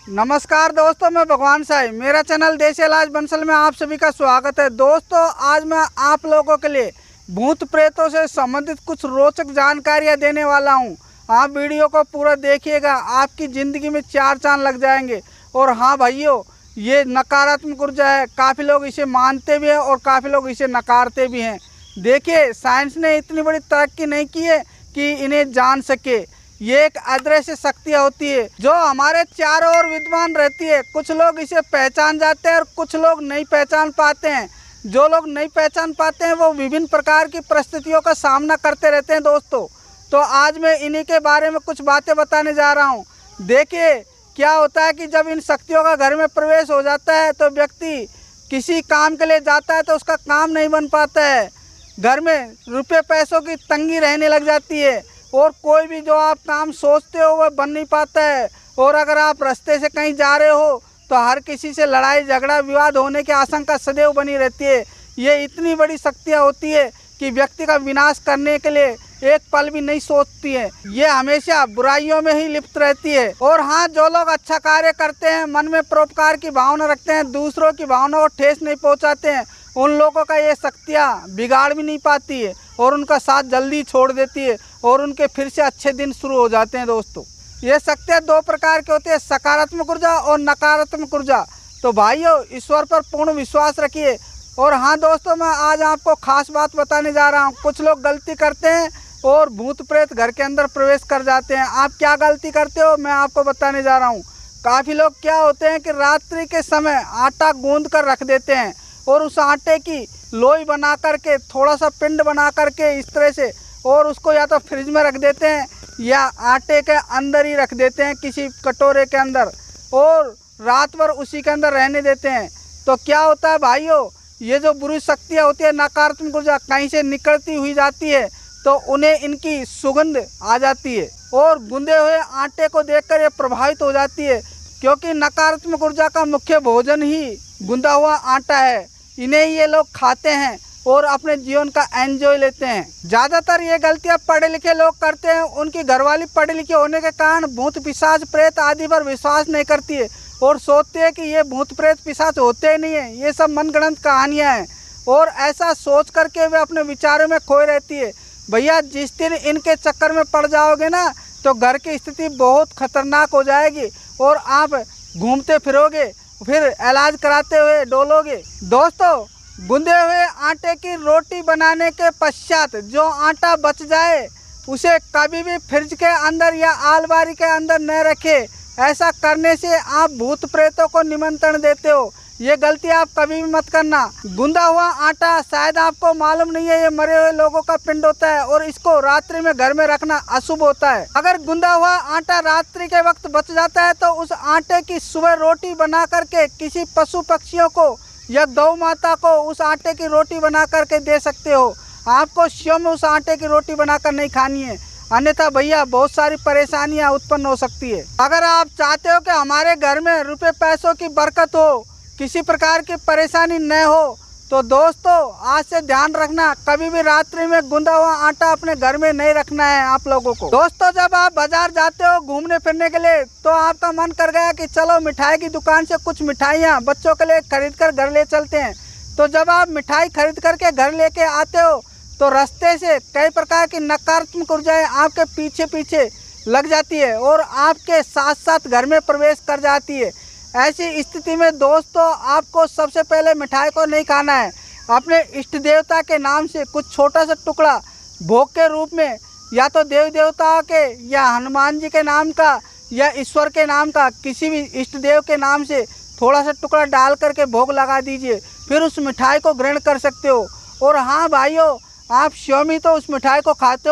नमस्कार दोस्तों, मैं भगवान साई। मेरा चैनल देसी इलाज बंसल में आप सभी का स्वागत है। दोस्तों, आज मैं आप लोगों के लिए भूत प्रेतों से संबंधित कुछ रोचक जानकारियां देने वाला हूं। आप वीडियो को पूरा देखिएगा, आपकी ज़िंदगी में चार चांद लग जाएंगे। और हाँ भाइयों, ये नकारात्मक ऊर्जा है। काफ़ी लोग इसे मानते भी हैं और काफ़ी लोग इसे नकारते भी हैं। देखिए, साइंस ने इतनी बड़ी तरक्की नहीं की है कि इन्हें जान सके। ये एक अदृश्य शक्तियाँ होती है जो हमारे चारों ओर विद्यमान रहती है। कुछ लोग इसे पहचान जाते हैं और कुछ लोग नहीं पहचान पाते हैं। जो लोग नहीं पहचान पाते हैं वो विभिन्न प्रकार की परिस्थितियों का सामना करते रहते हैं दोस्तों। तो आज मैं इन्हीं के बारे में कुछ बातें बताने जा रहा हूँ। देखिए, क्या होता है कि जब इन शक्तियों का घर में प्रवेश हो जाता है तो व्यक्ति किसी काम के लिए जाता है तो उसका काम नहीं बन पाता है। घर में रुपये पैसों की तंगी रहने लग जाती है और कोई भी जो आप काम सोचते हो वह बन नहीं पाता है। और अगर आप रास्ते से कहीं जा रहे हो तो हर किसी से लड़ाई झगड़ा विवाद होने की आशंका सदैव बनी रहती है। ये इतनी बड़ी शक्तियाँ होती है कि व्यक्ति का विनाश करने के लिए एक पल भी नहीं सोचती है। ये हमेशा बुराइयों में ही लिप्त रहती है। और हाँ, जो लोग अच्छा कार्य करते हैं, मन में परोपकार की भावना रखते हैं, दूसरों की भावना को ठेस नहीं पहुँचाते हैं, उन लोगों का ये शक्तियाँ बिगाड़ भी नहीं पाती है और उनका साथ जल्दी छोड़ देती है और उनके फिर से अच्छे दिन शुरू हो जाते हैं। दोस्तों, ये शक्तियाँ दो प्रकार की होती है, सकारात्मक ऊर्जा और नकारात्मक ऊर्जा। तो भाइयों, ईश्वर पर पूर्ण विश्वास रखिए। और हाँ दोस्तों, मैं आज आपको खास बात बताने जा रहा हूँ। कुछ लोग गलती करते हैं और भूत प्रेत घर के अंदर प्रवेश कर जाते हैं। आप क्या गलती करते हो मैं आपको बताने जा रहा हूँ। काफ़ी लोग क्या होते हैं कि रात्रि के समय आटा गूंद कर रख देते हैं और उस आटे की लोई बना करके, थोड़ा सा पिंड बना करके इस तरह से, और उसको या तो फ्रिज में रख देते हैं या आटे के अंदर ही रख देते हैं किसी कटोरे के अंदर, और रात भर उसी के अंदर रहने देते हैं। तो क्या होता है भाइयों, ये जो बुरी शक्तियाँ होती है, नकारात्मक ऊर्जा कहीं से निकलती हुई जाती है तो उन्हें इनकी सुगंध आ जाती है और गूंदे हुए आटे को देखकर ये प्रभावित हो जाती है, क्योंकि नकारात्मक ऊर्जा का मुख्य भोजन ही गूंदा हुआ आटा है। इन्हें ये लोग खाते हैं और अपने जीवन का एंजॉय लेते हैं। ज़्यादातर ये गलतियाँ पढ़े लिखे लोग करते हैं। उनकी घरवाली पढ़े लिखे होने के कारण भूत पिशाच प्रेत आदि पर विश्वास नहीं करती है और सोचते हैं कि ये भूत प्रेत पिशाच होते ही नहीं है, ये सब मनगढ़ंत कहानियाँ हैं। और ऐसा सोच करके वे अपने विचारों में खोए रहती है। भैया, जिस दिन इनके चक्कर में पड़ जाओगे ना तो घर की स्थिति बहुत खतरनाक हो जाएगी और आप घूमते फिरोगे, फिर इलाज कराते हुए डोलोगे। दोस्तों, गूंदे हुए आटे की रोटी बनाने के पश्चात जो आटा बच जाए उसे कभी भी फ्रिज के अंदर या अलमारी के अंदर न रखें। ऐसा करने से आप भूत प्रेतों को निमंत्रण देते हो। ये गलती आप कभी भी मत करना। गूंदा हुआ आटा, शायद आपको मालूम नहीं है, ये मरे हुए लोगों का पिंड होता है और इसको रात्रि में घर में रखना अशुभ होता है। अगर गूंदा हुआ आटा रात्रि के वक्त बच जाता है तो उस आटे की सुबह रोटी बना करके किसी पशु पक्षियों को या गौ माता को उस आटे की रोटी बना करके दे सकते हो। आपको स्वयं उस आटे की रोटी बनाकर नहीं खानी है, अन्यथा भैया बहुत सारी परेशानियां उत्पन्न हो सकती है। अगर आप चाहते हो कि हमारे घर में रुपये पैसों की बरकत हो, किसी प्रकार की परेशानी न हो, तो दोस्तों आज से ध्यान रखना, कभी भी रात्रि में गूंदा हुआ आटा अपने घर में नहीं रखना है आप लोगों को। दोस्तों, जब आप बाजार जाते हो घूमने फिरने के लिए तो आपका मन कर गया कि चलो मिठाई की दुकान से कुछ मिठाइयाँ बच्चों के लिए खरीद कर घर ले चलते हैं। तो जब आप मिठाई खरीद करके घर लेके आते हो तो रास्ते से कई प्रकार की नकारात्मक ऊर्जाएं आपके पीछे पीछे लग जाती है और आपके साथ साथ घर में प्रवेश कर जाती है। ऐसी स्थिति में दोस्तों आपको सबसे पहले मिठाई को नहीं खाना है। अपने इष्ट देवता के नाम से कुछ छोटा सा टुकड़ा भोग के रूप में, या तो देवी देवताओं के या हनुमान जी के नाम का या ईश्वर के नाम का, किसी भी इष्ट देव के नाम से थोड़ा सा टुकड़ा डाल करके भोग लगा दीजिए, फिर उस मिठाई को ग्रहण कर सकते हो। और हाँ भाइयों, आप स्वयं ही तो उस मिठाई को खाते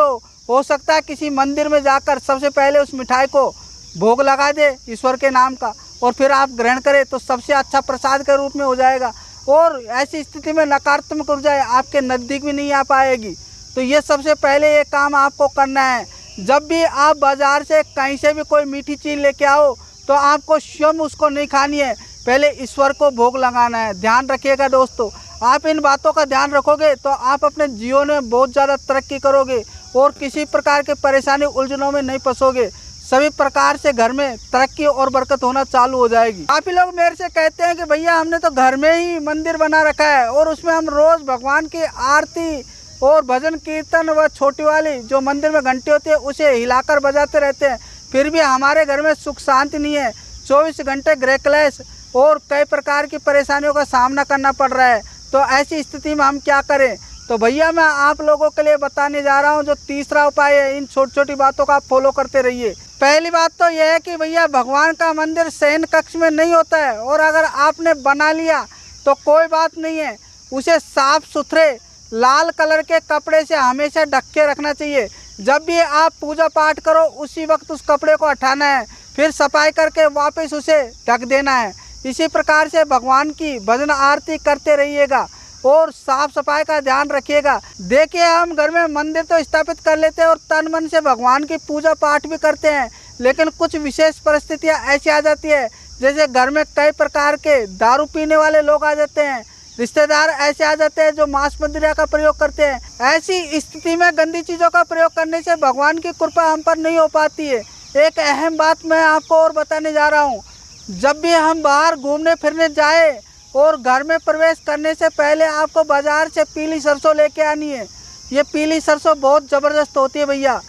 हो सकता है किसी मंदिर में जाकर सबसे पहले उस मिठाई को भोग लगा दे ईश्वर के नाम का और फिर आप ग्रहण करें तो सबसे अच्छा प्रसाद के रूप में हो जाएगा और ऐसी स्थिति में नकारात्मक ऊर्जा आपके नज़दीक भी नहीं आ पाएगी। तो ये सबसे पहले ये काम आपको करना है। जब भी आप बाज़ार से कहीं से भी कोई मीठी चीज़ लेके आओ तो आपको स्वयं उसको नहीं खानी है, पहले ईश्वर को भोग लगाना है। ध्यान रखिएगा दोस्तों, आप इन बातों का ध्यान रखोगे तो आप अपने जीवन में बहुत ज़्यादा तरक्की करोगे और किसी प्रकार के परेशानी उलझनों में नहीं फंसोगे। सभी प्रकार से घर में तरक्की और बरकत होना चालू हो जाएगी। काफ़ी लोग मेरे से कहते हैं कि भैया हमने तो घर में ही मंदिर बना रखा है और उसमें हम रोज़ भगवान की आरती और भजन कीर्तन व छोटी वाली जो मंदिर में घंटी होती है उसे हिलाकर बजाते रहते हैं, फिर भी हमारे घर में सुख शांति नहीं है। 24 घंटे गृह क्लेश और कई प्रकार की परेशानियों का सामना करना पड़ रहा है। तो ऐसी स्थिति में हम क्या करें? तो भैया मैं आप लोगों के लिए बताने जा रहा हूँ जो तीसरा उपाय है। इन छोटी छोटी बातों का आप फॉलो करते रहिए। पहली बात तो यह है कि भैया भगवान का मंदिर शयन कक्ष में नहीं होता है, और अगर आपने बना लिया तो कोई बात नहीं है, उसे साफ सुथरे लाल कलर के कपड़े से हमेशा ढक के रखना चाहिए। जब भी आप पूजा पाठ करो उसी वक्त उस कपड़े को हटाना है, फिर सफाई करके वापस उसे ढक देना है। इसी प्रकार से भगवान की भजन आरती करते रहिएगा और साफ सफाई का ध्यान रखिएगा। देखिए हम घर में मंदिर तो स्थापित कर लेते हैं और तन मन से भगवान की पूजा पाठ भी करते हैं, लेकिन कुछ विशेष परिस्थितियां ऐसी आ जाती है जैसे घर में कई प्रकार के दारू पीने वाले लोग आ जाते हैं, रिश्तेदार ऐसे आ जाते हैं जो मांस मदिरा का प्रयोग करते हैं। ऐसी स्थिति में गंदी चीज़ों का प्रयोग करने से भगवान की कृपा हम पर नहीं हो पाती है। एक अहम बात मैं आपको और बताने जा रहा हूँ। जब भी हम बाहर घूमने फिरने जाए और घर में प्रवेश करने से पहले आपको बाज़ार से पीली सरसों लेके आनी है। ये पीली सरसों बहुत ज़बरदस्त होती है भैया,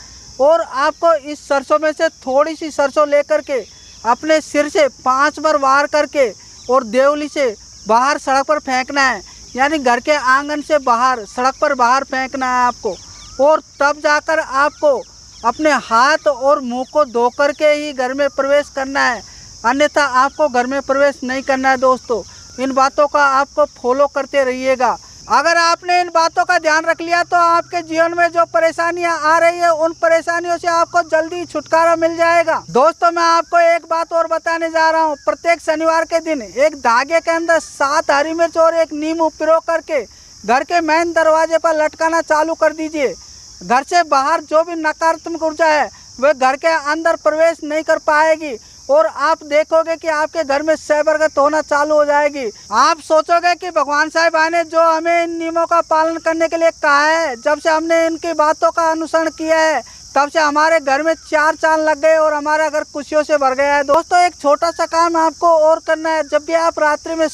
और आपको इस सरसों में से थोड़ी सी सरसों लेकर के अपने सिर से 5 बार वार करके और देवली से बाहर सड़क पर फेंकना है, यानी घर के आंगन से बाहर सड़क पर बाहर फेंकना है आपको। और तब जाकर आपको अपने हाथ और मुंह को धो कर के ही घर में प्रवेश करना है, अन्यथा आपको घर में प्रवेश नहीं करना है। दोस्तों इन बातों का आपको फॉलो करते रहिएगा। अगर आपने इन बातों का ध्यान रख लिया तो आपके जीवन में जो परेशानियां आ रही है उन परेशानियों से आपको जल्दी छुटकारा मिल जाएगा। दोस्तों मैं आपको एक बात और बताने जा रहा हूं। प्रत्येक शनिवार के दिन एक धागे के अंदर 7 हरी मिर्च और एक नींबू पिरो करके घर के मेन दरवाजे पर लटकाना चालू कर दीजिए। घर से बाहर जो भी नकारात्मक ऊर्जा है वह घर के अंदर प्रवेश नहीं कर पाएगी और आप देखोगे कि आपके घर में सह बरकत होना चालू हो जाएगी। आप सोचोगे कि भगवान साहिब ने जो हमें इन नियमों का पालन करने के लिए कहा है, जब से हमने इनकी बातों का अनुसरण किया है तब से हमारे घर में 4 चांद लग गए और हमारा घर खुशियों से भर गया है। दोस्तों एक छोटा सा काम आपको और करना है। जब भी आप रात्रि में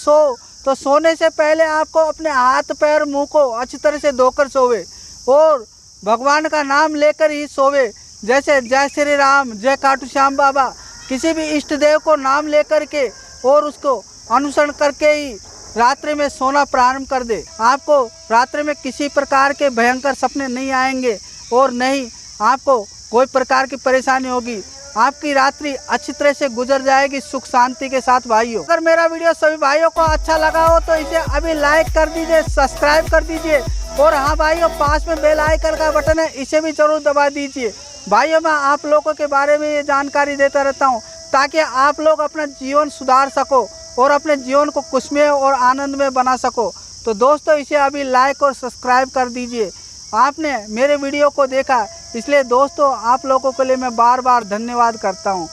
तो सोने से पहले आपको अपने हाथ पैर मुँह को अच्छी तरह से धोकर सोवे और भगवान का नाम लेकर ही सोवे, जैसे जय श्री राम, जय खाटू श्याम बाबा, किसी भी इष्ट देव को नाम लेकर के और उसको अनुसरण करके ही रात्रि में सोना प्रारंभ कर दे। आपको रात्रि में किसी प्रकार के भयंकर सपने नहीं आएंगे और नहीं आपको कोई प्रकार की परेशानी होगी। आपकी रात्रि अच्छी तरह से गुजर जाएगी सुख शांति के साथ। भाइयों अगर मेरा वीडियो सभी भाइयों को अच्छा लगा हो तो इसे अभी लाइक कर दीजिए, सब्सक्राइब कर दीजिए, और हाँ भाइयों पास में बेल आइकन का बटन है इसे भी जरूर दबा दीजिए। भाइयों मैं आप लोगों के बारे में ये जानकारी देता रहता हूँ ताकि आप लोग अपना जीवन सुधार सको और अपने जीवन को खुशमय और आनंद में बना सको। तो दोस्तों इसे अभी लाइक और सब्सक्राइब कर दीजिए। आपने मेरे वीडियो को देखा इसलिए दोस्तों आप लोगों के लिए मैं बार बार धन्यवाद करता हूँ।